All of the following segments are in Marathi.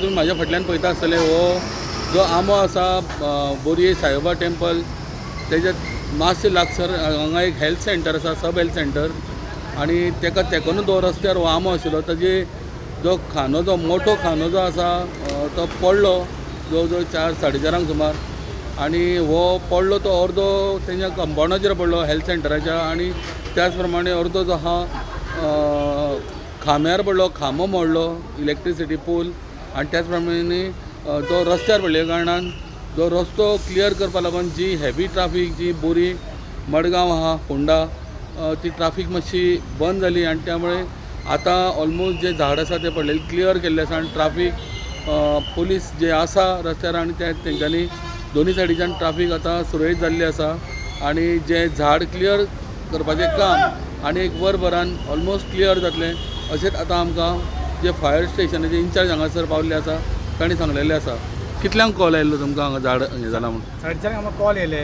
तुम्ही माझ्या फाटल्यान पळयता आसतले हो जो आंबो आसा बोरये साईबाबा टेंपल तेजे मातशे लागसर हांगा एक हेल्थ सेंटर आसा, सब हेल्थ सेंटर, आनी तेकोनूच तो रस्त्यार हो आंबो आशिल्लो. ताजे जो खांदो जो मोठो खांदो जो आसा तो पडलो जवळ जवळ 4-4:30 सुमार, आनी हो पडलो तो अर्दो तेच्या कंपाउंडाचेर पडलो हेल्थ सेंटराच्या, आनी त्याच प्रमाणे अर्दो जो आहा खांब्यार पडलो, खांबो मोडलो, इलेक्ट्रिसिटी पोल, आनी त्याच प्रमाणे तो रस्त्यार पडले कारणान जो रस्तो क्लियर करपा लागून जी हेवी ट्राफीक जी बोरी मडगांव आहा फोंडा ती ट्राफीक मातशी बंद जाली, आनी त्यामुळे आतां ऑलमोस्ट जे झाड आसा ते पडलेले क्लियर केल्ले आसा, आनी ट्राफीक पोलीस जे आसा रस्त्यार आनी तेंच्यांनी दोनी सायडीच्यान ट्राफीक आतां सुरळीत जाल्ली आसा. आनी जे झाड क्लियर करपाचें काम आनी एक वरभरान ऑलमोस्ट क्लियर जातलें अशेंच आतां आमकां जे फायर स्टेशनाचे इंचार्ज हांगासर पावल्ले आसा तांणी सांगलेलें आसा. कितल्यांक कॉल आयिल्लो तुमकां हांगा झाड हें जालां म्हणून? 4:30 आमकां कॉल येयले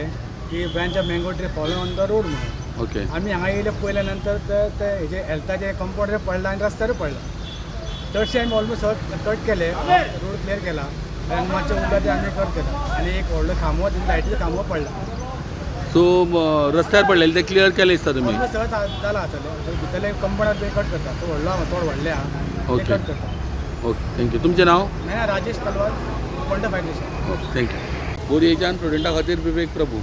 की branch of mango tree follow on the road म्हणून. ओके. आमी हांगा येयले पयल्या नंतर ते हेजे हेल्थाचे कंपाउंडर पडला आनी रस्त्यारूय पडला. चडशे आमी ऑलमोस्ट कट केले, रोड क्लियर केला, आनी मातशे उरला ते आमी कट केला, आनी एक व्हडलो खांबो लायटीचो खांबो पडला. सो रस्त्यार पडलेले ते क्लियर केले दिसता तुमी? ऑलमोस्ट सगळं जाला आसतलें. भितरले कंपाउंडार कट करता, तो व्हडलो आहा, चड व्हडले आहा, ते कट करता. Okay, thank you. तुमचें नांव? Rajesh Talwar, Ponda fire station. Okay, thank you. बोरयेच्यान स्टुडंटा खातीर विवेक प्रभू.